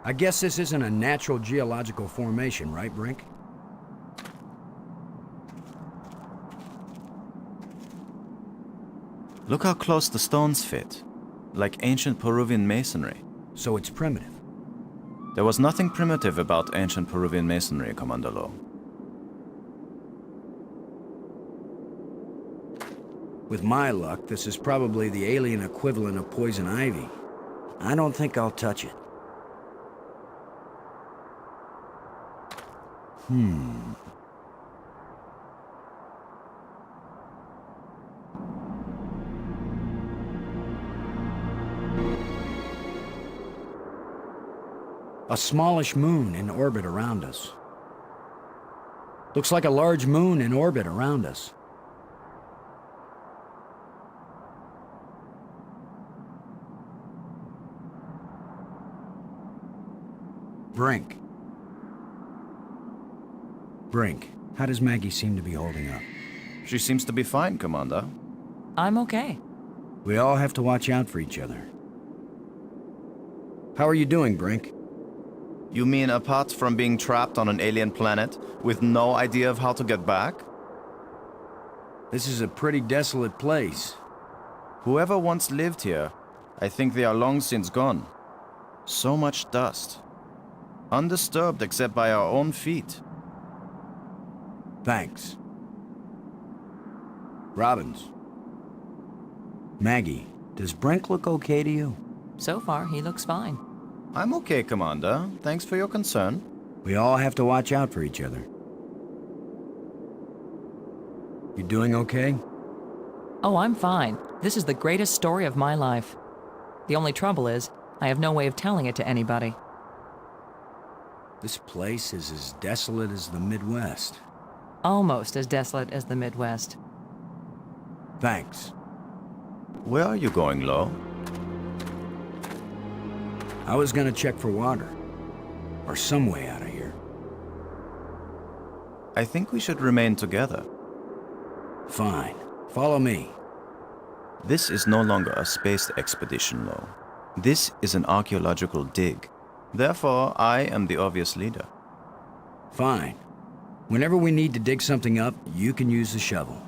I guess this isn't a natural geological formation, right, Brink? Look how close the stones fit, like ancient Peruvian masonry. So it's primitive. There was nothing primitive about ancient Peruvian masonry, Commander Lowe. With my luck, this is probably the alien equivalent of poison ivy. I don't think I'll touch it. A smallish moon in orbit around us. Looks like a large moon in orbit around us. Brink. Brink, how does Maggie seem to be holding up? She seems to be fine, Commander. I'm okay. We all have to watch out for each other. How are you doing, Brink? You mean apart from being trapped on an alien planet with no idea of how to get back? This is a pretty desolate place. Whoever once lived here, I think they are long since gone. So much dust. Undisturbed except by our own feet. Thanks. Robbins. Maggie, does Brink look okay to you? So far, he looks fine. I'm okay, Commander. Thanks for your concern. We all have to watch out for each other. You doing okay? Oh, I'm fine. This is the greatest story of my life. The only trouble is, I have no way of telling it to anybody. This place is as desolate as the Midwest. Almost as desolate as the Midwest. Thanks. Where are you going, Lo? I was gonna check for water. Or some way out of here. I think we should remain together. Fine. Follow me. This is no longer a space expedition, Lo. This is an archaeological dig. Therefore, I am the obvious leader. Fine. Whenever we need to dig something up, you can use the shovel.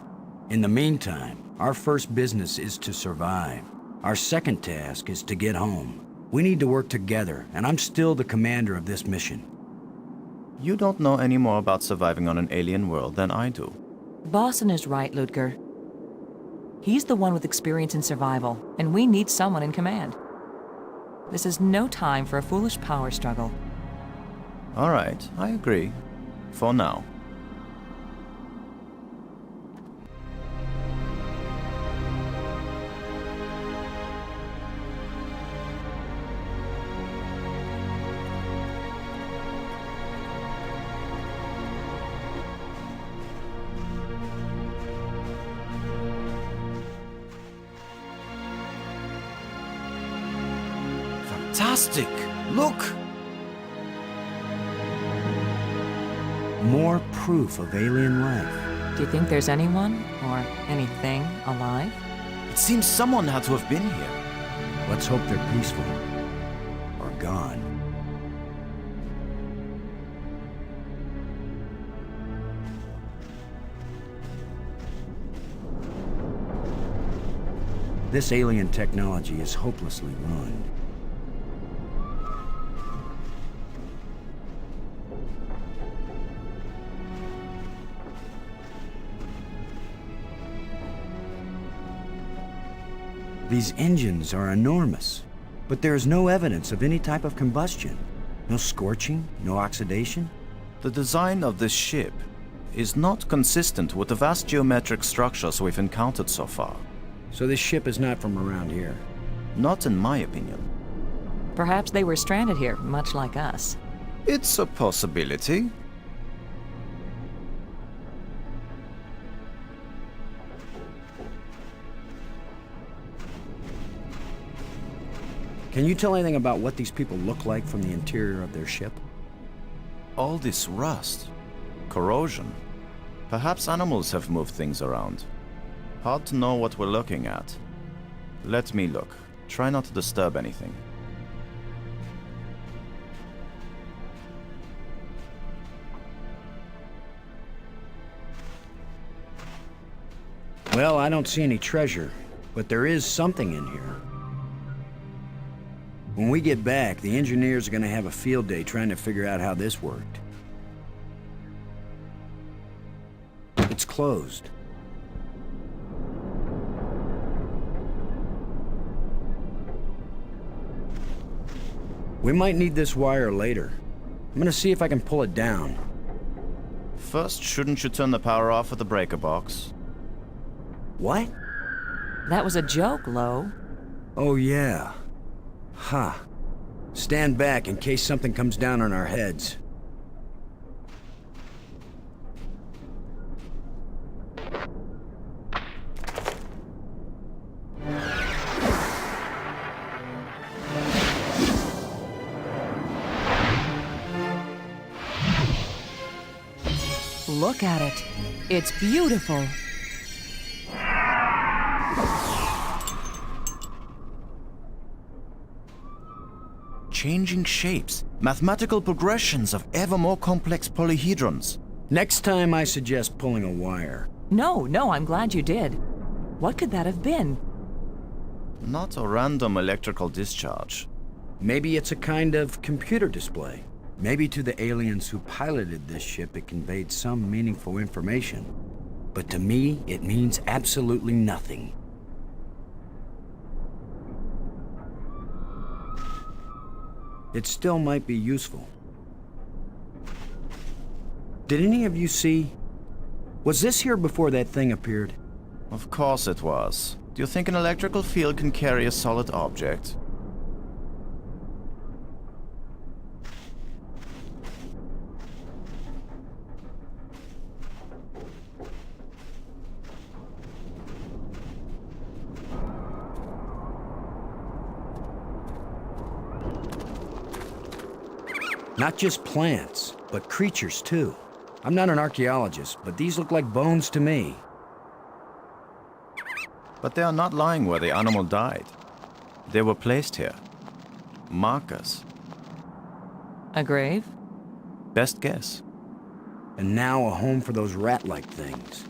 In the meantime, our first business is to survive. Our second task is to get home. We need to work together, and I'm still the commander of this mission. You don't know any more about surviving on an alien world than I do. Boston is right, Ludger. He's the one with experience in survival, and we need someone in command. This is no time for a foolish power struggle. All right, I agree. For now. Fantastic! Look! More proof of alien life. Do you think there's anyone, or anything, alive? It seems someone had to have been here. Let's hope they're peaceful. Or gone. This alien technology is hopelessly ruined. These engines are enormous, but there is no evidence of any type of combustion. No scorching, no oxidation. The design of this ship is not consistent with the vast geometric structures we've encountered so far. So this ship is not from around here. Not in my opinion. Perhaps they were stranded here, much like us. It's a possibility. Can you tell anything about what these people look like from the interior of their ship? All this rust, corrosion. Perhaps animals have moved things around. Hard to know what we're looking at. Let me look. Try not to disturb anything. Well, I don't see any treasure, but there is something in here. When we get back, the engineers are gonna have a field day trying to figure out how this worked. It's closed. We might need this wire later. I'm gonna see if I can pull it down. First, shouldn't you turn the power off at the breaker box? What? That was a joke, Lo. Oh, yeah. Ha. Stand back in case something comes down on our heads. Look at it. It's beautiful. Changing shapes, mathematical progressions of ever more complex polyhedrons. Next time I suggest pulling a wire. No, I'm glad you did. What could that have been? Not a random electrical discharge. Maybe it's a kind of computer display. Maybe to the aliens who piloted this ship it conveyed some meaningful information. But to me, it means absolutely nothing. It still might be useful. Did any of you see? Was this here before that thing appeared? Of course it was. Do you think an electrical field can carry a solid object? Not just plants, but creatures too. I'm not an archaeologist, but these look like bones to me. But they are not lying where the animal died. They were placed here. Markers. A grave? Best guess. And now a home for those rat-like things.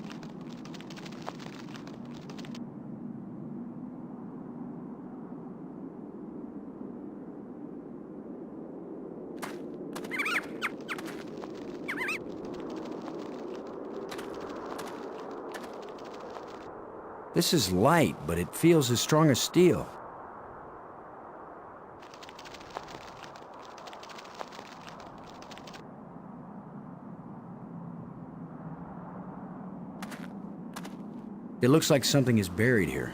This is light, but it feels as strong as steel. It looks like something is buried here.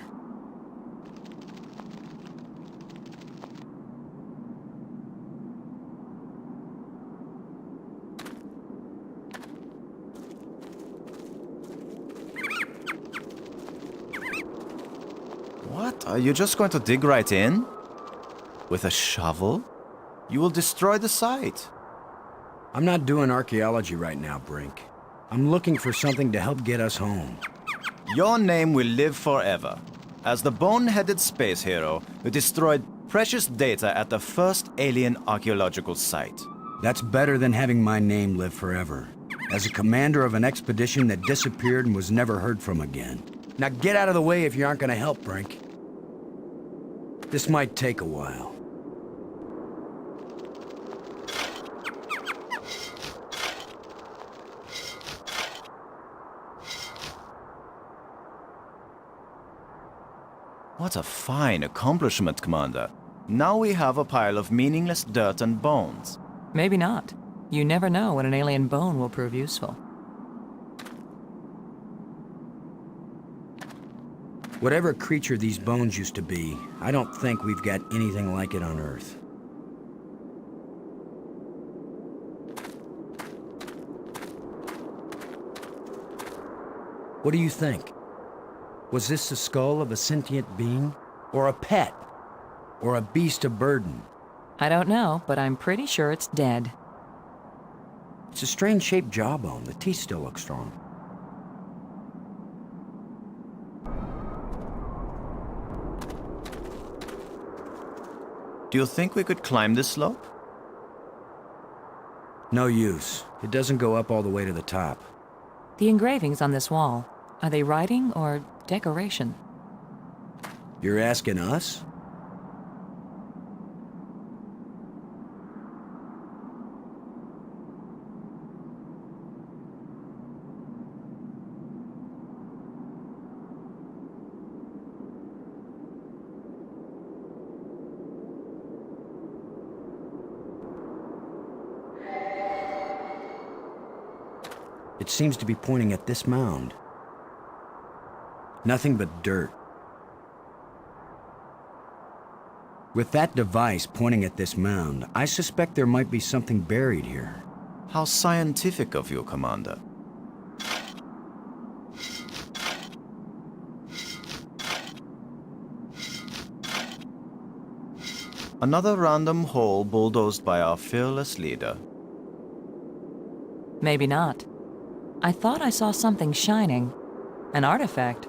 What? Are you just going to dig right in? With a shovel? You will destroy the site. I'm not doing archaeology right now, Brink. I'm looking for something to help get us home. Your name will live forever. As the bone-headed space hero who destroyed precious data at the first alien archaeological site. That's better than having my name live forever. As a commander of an expedition that disappeared and was never heard from again. Now get out of the way if you aren't gonna help, Brink. This might take a while. What a fine accomplishment, Commander. Now we have a pile of meaningless dirt and bones. Maybe not. You never know when an alien bone will prove useful. Whatever creature these bones used to be, I don't think we've got anything like it on Earth. What do you think? Was this the skull of a sentient being? Or a pet? Or a beast of burden? I don't know, but I'm pretty sure it's dead. It's a strange-shaped jawbone. The teeth still look strong. Do you think we could climb this slope? No use. It doesn't go up all the way to the top. The engravings on this wall, are they writing or decoration? You're asking us? It seems to be pointing at this mound. Nothing but dirt. With that device pointing at this mound, I suspect there might be something buried here. How scientific of you, Commander. Another random hole bulldozed by our fearless leader. Maybe not. I thought I saw something shining. An artifact.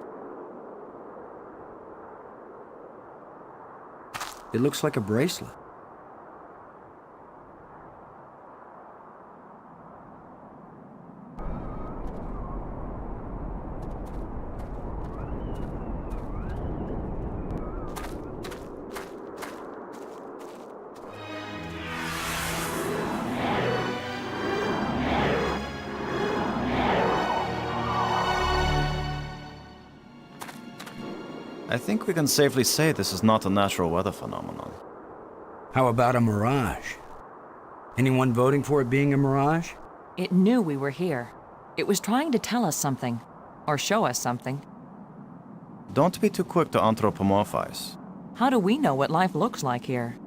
It looks like a bracelet. I think we can safely say this is not a natural weather phenomenon. How about a mirage? Anyone voting for it being a mirage? It knew we were here. It was trying to tell us something. Or show us something. Don't be too quick to anthropomorphize. How do we know what life looks like here?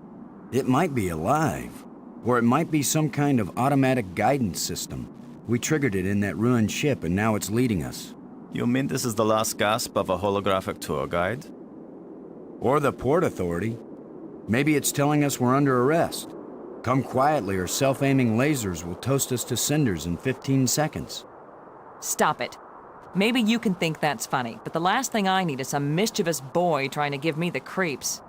It might be alive. Or it might be some kind of automatic guidance system. We triggered it in that ruined ship and now it's leading us. You mean this is the last gasp of a holographic tour guide? Or the Port Authority. Maybe it's telling us we're under arrest. Come quietly or self-aiming lasers will toast us to cinders in 15 seconds. Stop it. Maybe you can think that's funny, but the last thing I need is some mischievous boy trying to give me the creeps.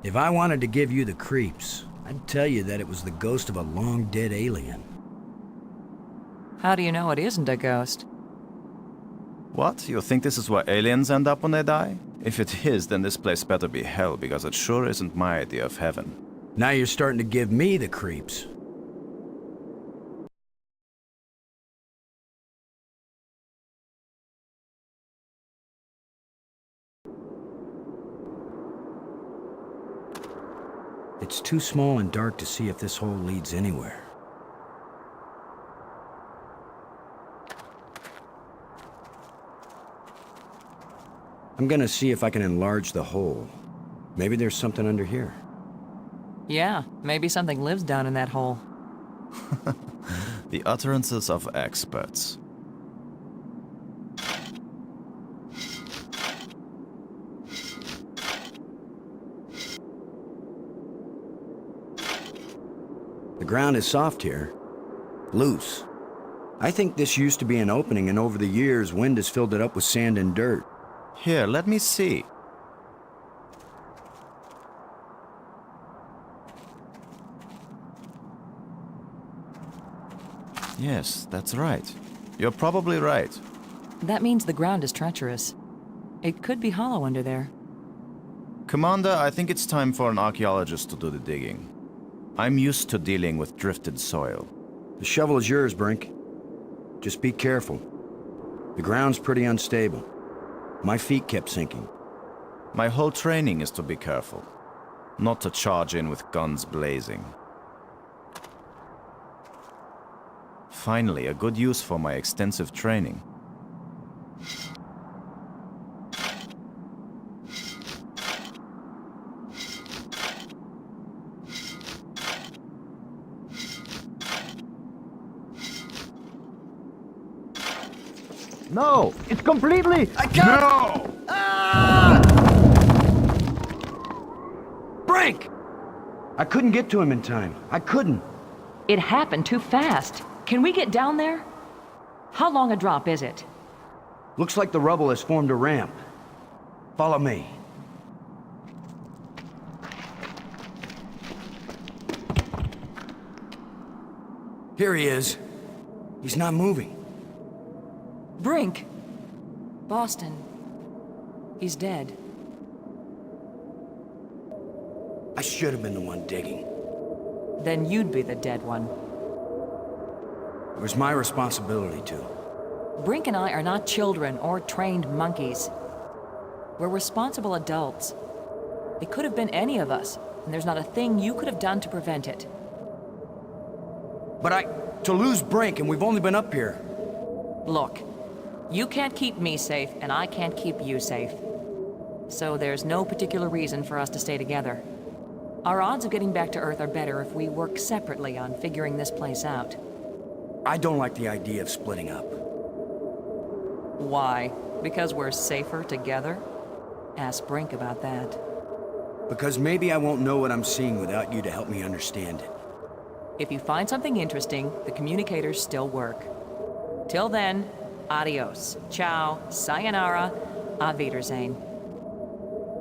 If I wanted to give you the creeps, I'd tell you that it was the ghost of a long-dead alien. How do you know it isn't a ghost? What? You think this is where aliens end up when they die? If it is, then this place better be hell, because it sure isn't my idea of heaven. Now you're starting to give me the creeps. It's too small and dark to see if this hole leads anywhere. I'm gonna see if I can enlarge the hole. Maybe there's something under here. Yeah, maybe something lives down in that hole. The utterances of experts. The ground is soft here. Loose. I think this used to be an opening, and over the years, wind has filled it up with sand and dirt. Here, let me see. Yes, that's right. You're probably right. That means the ground is treacherous. It could be hollow under there. Commander, I think it's time for an archaeologist to do the digging. I'm used to dealing with drifted soil. The shovel is yours, Brink. Just be careful. The ground's pretty unstable. My feet kept sinking. My whole training is to be careful, not to charge in with guns blazing. Finally, a good use for my extensive training. No, it's completely... I can't! No! Brink! I couldn't get to him in time. I couldn't. It happened too fast. Can we get down there? How long a drop is it? Looks like the rubble has formed a ramp. Follow me. Here he is. He's not moving. Brink! Boston. He's dead. I should have been the one digging. Then you'd be the dead one. It was my responsibility to. Brink and I are not children or trained monkeys. We're responsible adults. It could have been any of us, and there's not a thing you could have done to prevent it. But to lose Brink, and we've only been up here. Look, you can't keep me safe, and I can't keep you safe. So there's no particular reason for us to stay together. Our odds of getting back to Earth are better if we work separately on figuring this place out. I don't like the idea of splitting up. Why? Because we're safer together? Ask Brink about that. Because maybe I won't know what I'm seeing without you to help me understand it. If you find something interesting, the communicators still work. Till then, adios, ciao, sayonara, auf Wiedersehen.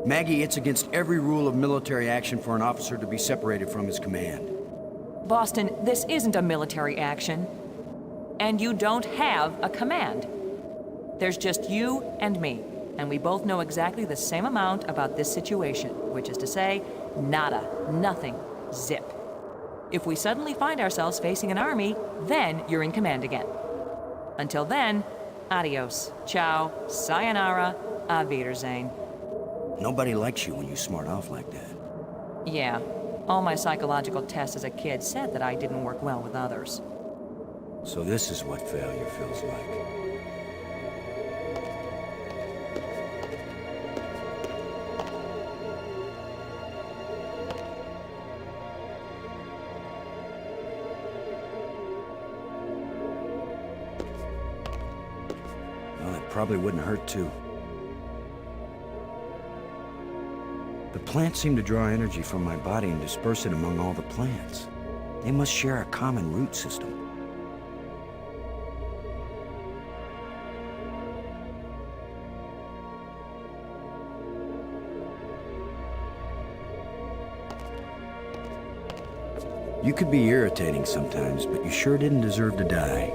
Maggie, it's against every rule of military action for an officer to be separated from his command. Boston, this isn't a military action. And you don't have a command. There's just you and me, and we both know exactly the same amount about this situation, which is to say, nada, nothing, zip. If we suddenly find ourselves facing an army, then you're in command again. Until then, adios, ciao, sayonara, auf Wiedersehen. Nobody likes you when you smart off like that. Yeah, all my psychological tests as a kid said that I didn't work well with others. So this is what failure feels like. Well, it probably wouldn't hurt too. The plants seem to draw energy from my body and disperse it among all the plants. They must share a common root system. You could be irritating sometimes, but you sure didn't deserve to die.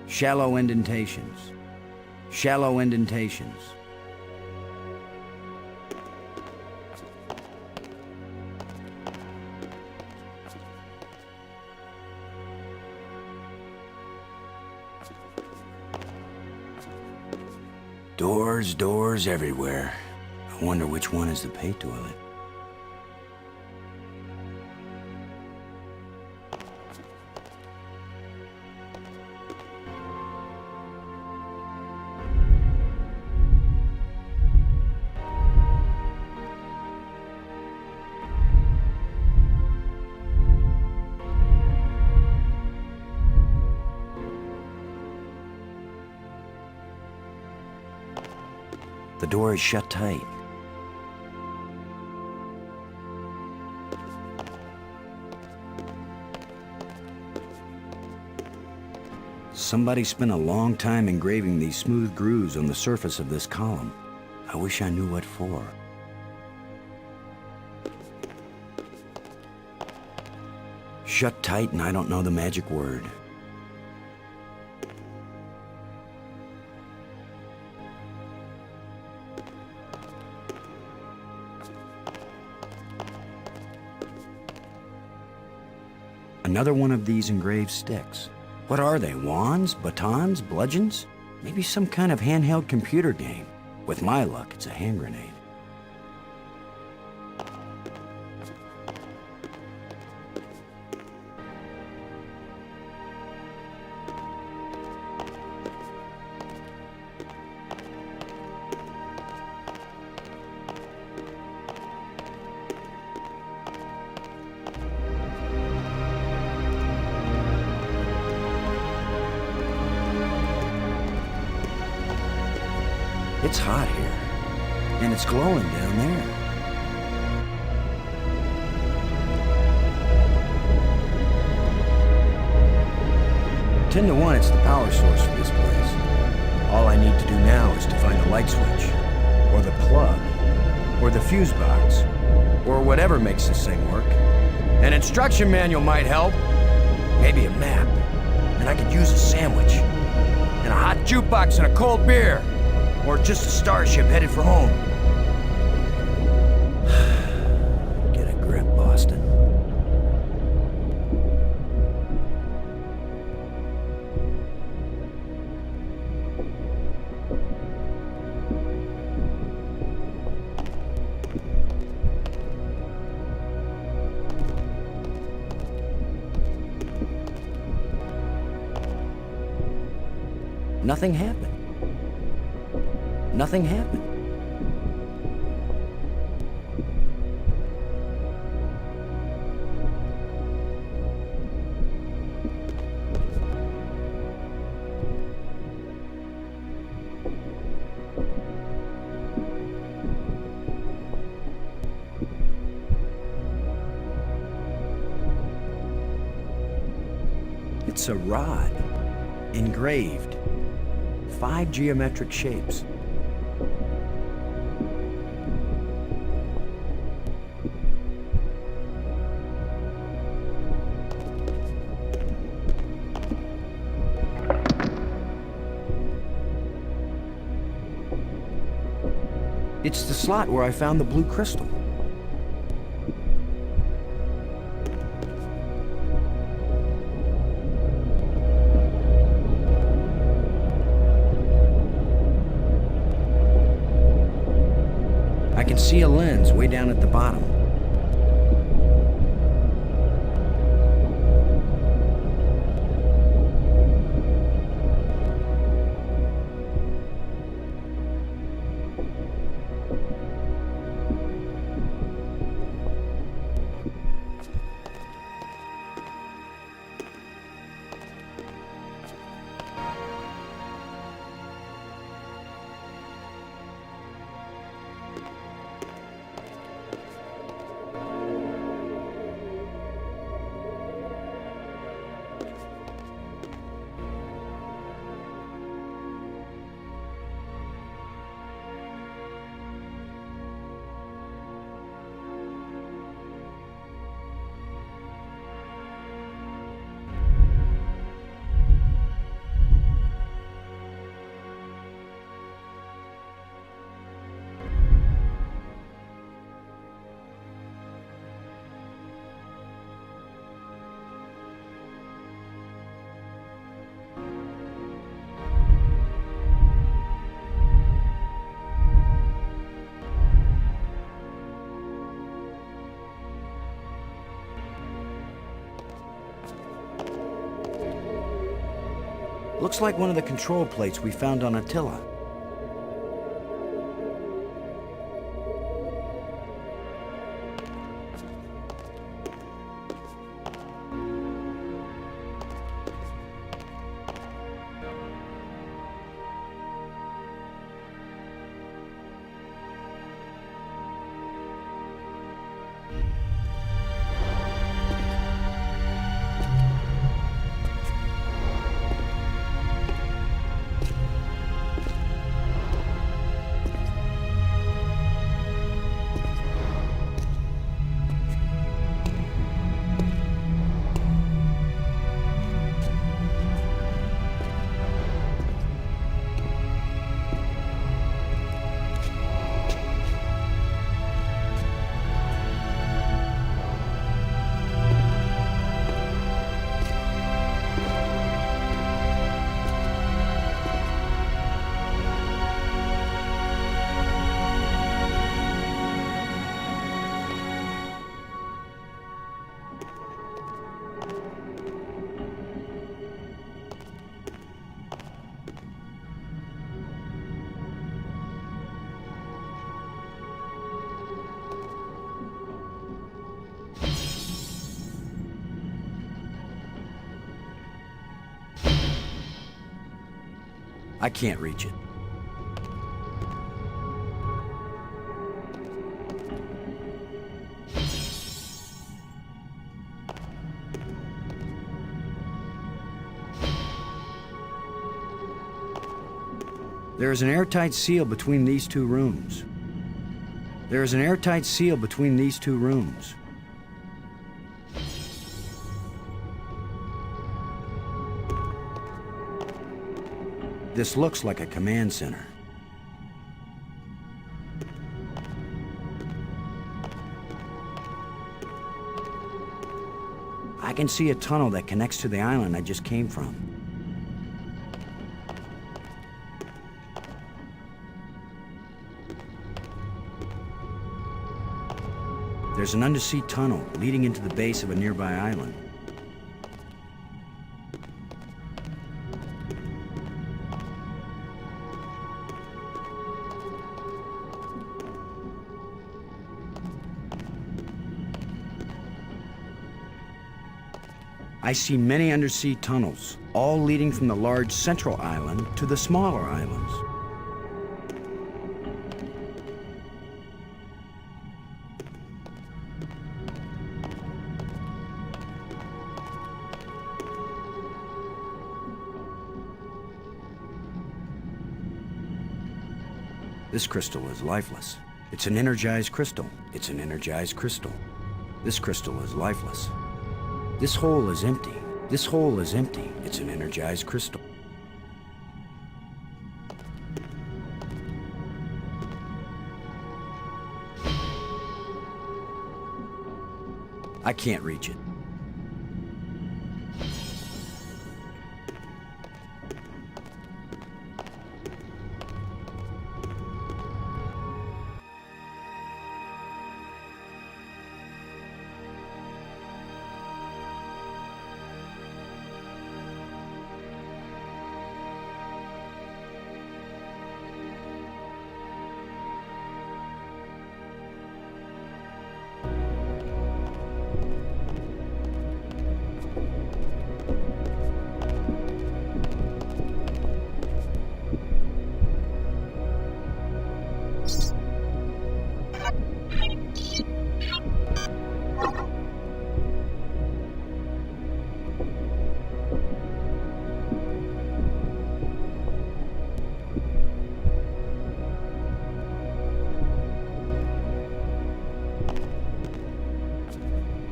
Shallow indentations. Shallow indentations. Doors everywhere. I wonder which one is the pay toilet. The door is shut tight. Somebody spent a long time engraving these smooth grooves on the surface of this column. I wish I knew what for. Shut tight, and I don't know the magic word. Another one of these engraved sticks. What are they? Wands? Batons? Bludgeons? Maybe some kind of handheld computer game. With my luck, it's a hand grenade. It's hot here, and it's glowing down there. 10 to 1, it's the power source for this place. All I need to do now is to find the light switch, or the plug, or the fuse box, or whatever makes this thing work. An instruction manual might help. Maybe a map. And I could use a sandwich. And a hot jukebox and a cold beer. Or just a starship headed for home. Get a grip, Boston. Nothing happened. Nothing happened. It's a rod, engraved. 5 geometric shapes. It's the slot where I found the blue crystal. I can see a lens way down at the bottom. Looks like one of the control plates we found on Attila. I can't reach it. There is an airtight seal between these two rooms. There is an airtight seal between these two rooms. This looks like a command center. I can see a tunnel that connects to the island I just came from. There's an undersea tunnel leading into the base of a nearby island. I see many undersea tunnels, all leading from the large central island to the smaller islands. This crystal is lifeless. It's an energized crystal. It's an energized crystal. This crystal is lifeless. This hole is empty. This hole is empty. It's an energized crystal. I can't reach it.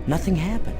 Nothing happened.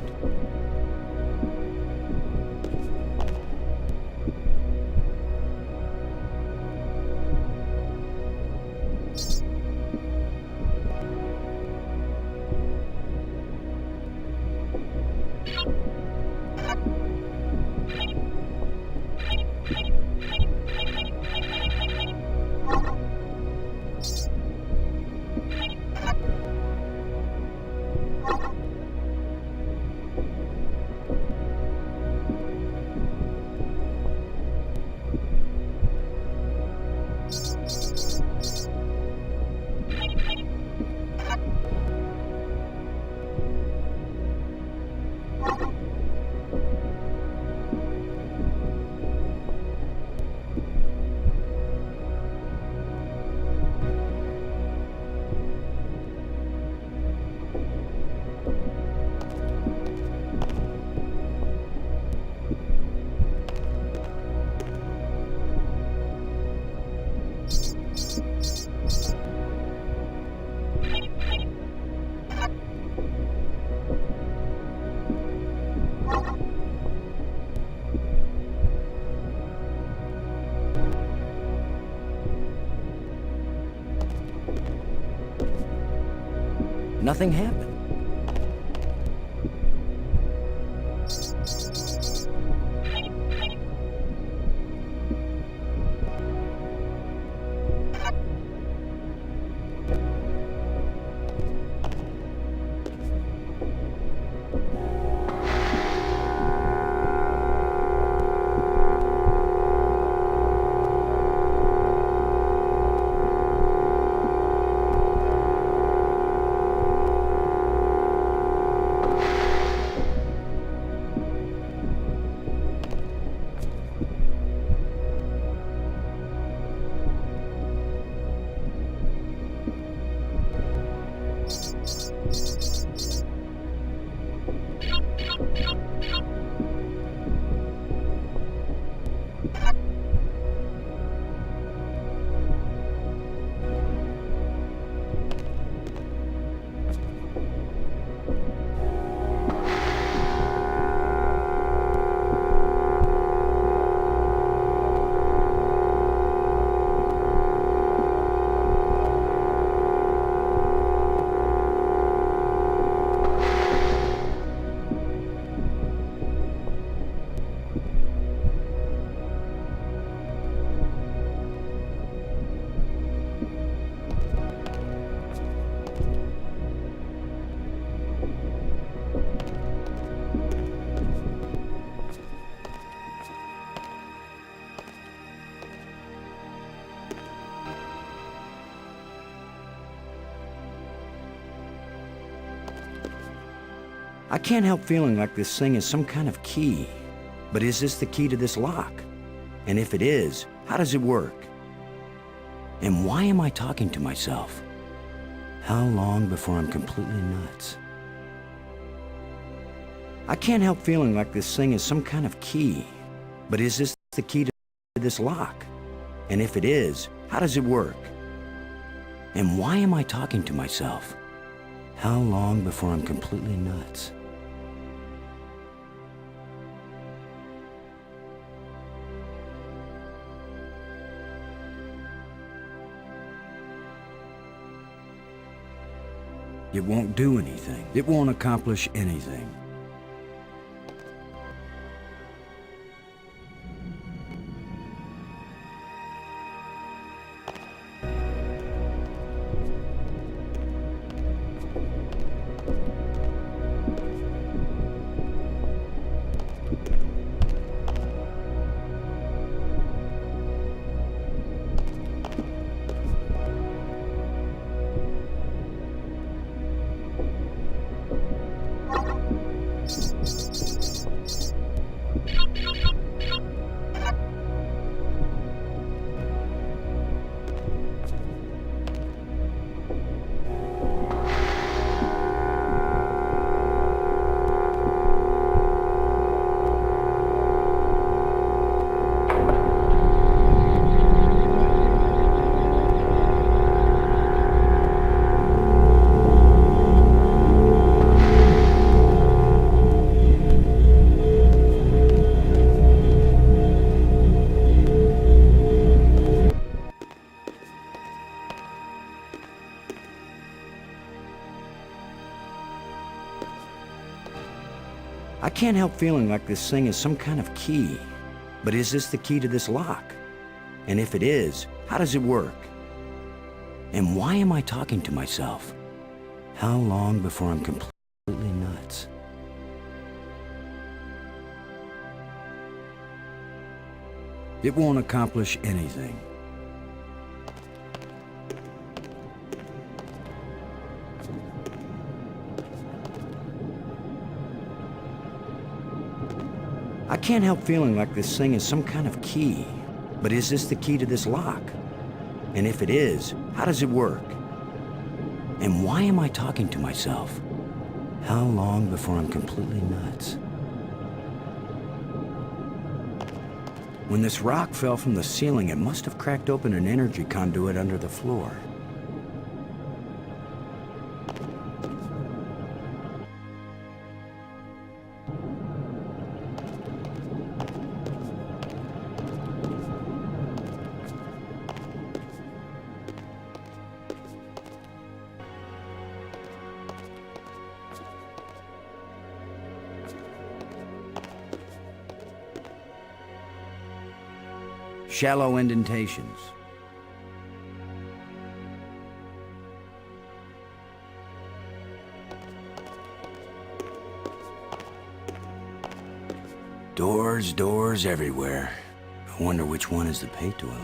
Nothing happened. I can't help feeling like this thing is some kind of key. But is this the key to this lock? And if it is, how does it work? And why am I talking to myself? How long before I'm completely nuts? I can't help feeling like this thing is some kind of key. But is this the key to this lock? And if it is, how does it work? And why am I talking to myself? How long before I'm completely nuts? It won't do anything. It won't accomplish anything. I can't help feeling like this thing is some kind of key. But is this the key to this lock? And if it is, how does it work? And why am I talking to myself? How long before I'm completely nuts? It won't accomplish anything. I can't help feeling like this thing is some kind of key. But is this the key to this lock? And if it is, how does it work? And why am I talking to myself? How long before I'm completely nuts? When this rock fell from the ceiling, it must have cracked open an energy conduit under the floor. Shallow indentations. Doors everywhere. I wonder which one is the pay toilet.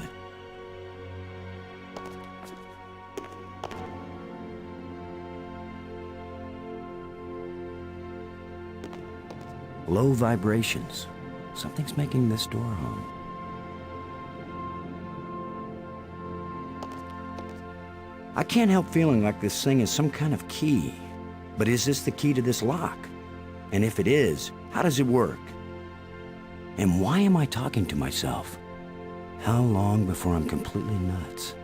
Low vibrations. Something's making this door hum. I can't help feeling like this thing is some kind of key. But is this the key to this lock? And if it is, how does it work? And why am I talking to myself? How long before I'm completely nuts?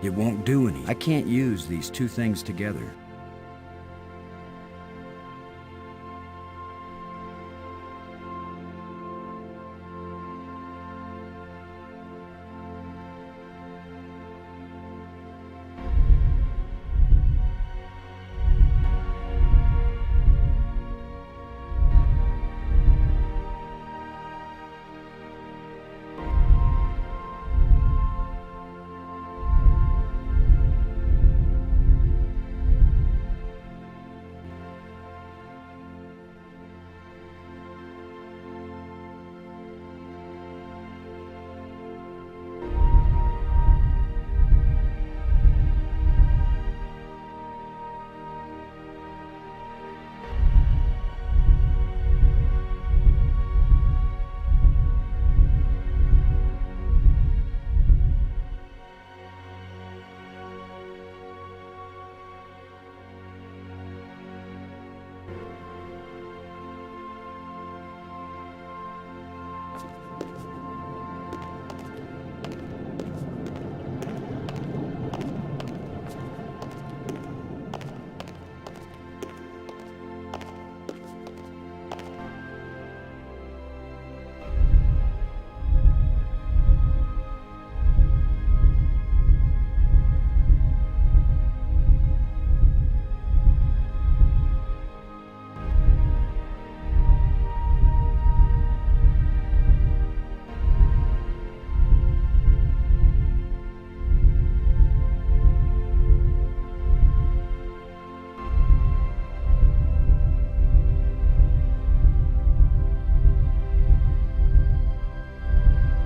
It won't do any. I can't use these two things together.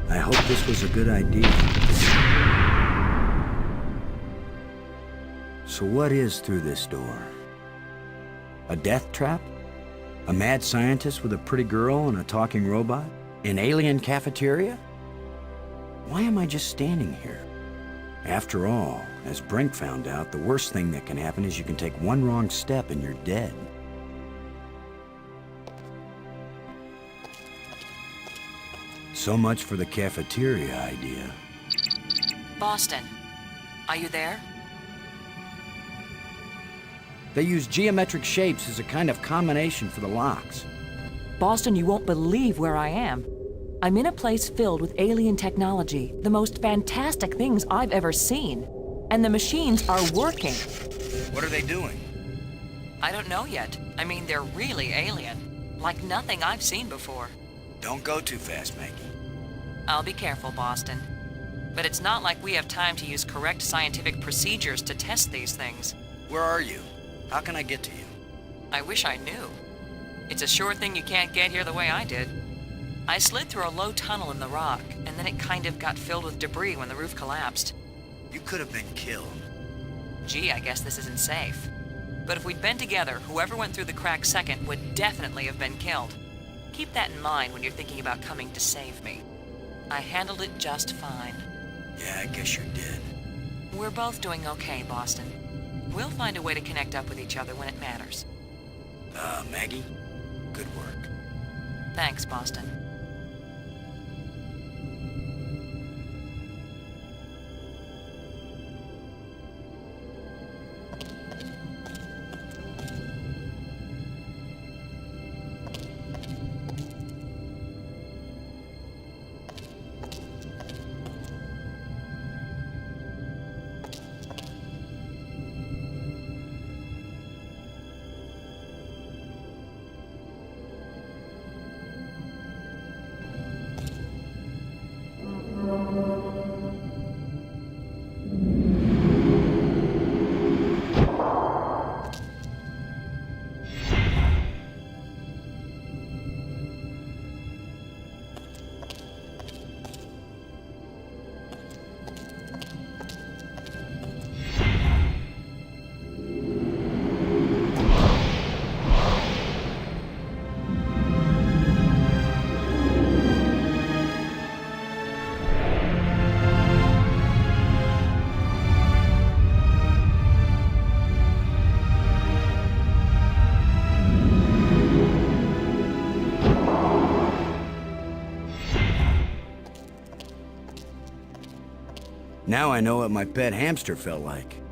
I hope this was a good idea. So what is through this door? A death trap? A mad scientist with a pretty girl and a talking robot? An alien cafeteria? Why am I just standing here? After all, as Brink found out, the worst thing that can happen is you can take one wrong step and you're dead. So much for the cafeteria idea. Boston, are you there? They use geometric shapes as a kind of combination for the locks. Boston, you won't believe where I am. I'm in a place filled with alien technology, the most fantastic things I've ever seen. And the machines are working. What are they doing? I don't know yet. I mean, they're really alien. Like nothing I've seen before. Don't go too fast, Maggie. I'll be careful, Boston. But it's not like we have time to use correct scientific procedures to test these things. Where are you? How can I get to you? I wish I knew. It's a sure thing you can't get here the way I did. I slid through a low tunnel in the rock, and then it kind of got filled with debris when the roof collapsed. You could have been killed. Gee, I guess this isn't safe. But if we'd been together, whoever went through the crack second would definitely have been killed. Keep that in mind when you're thinking about coming to save me. I handled it just fine. Yeah, I guess you did. We're both doing okay, Boston. We'll find a way to connect up with each other when it matters. Maggie, good work. Thanks, Boston. Now I know what my pet hamster felt like.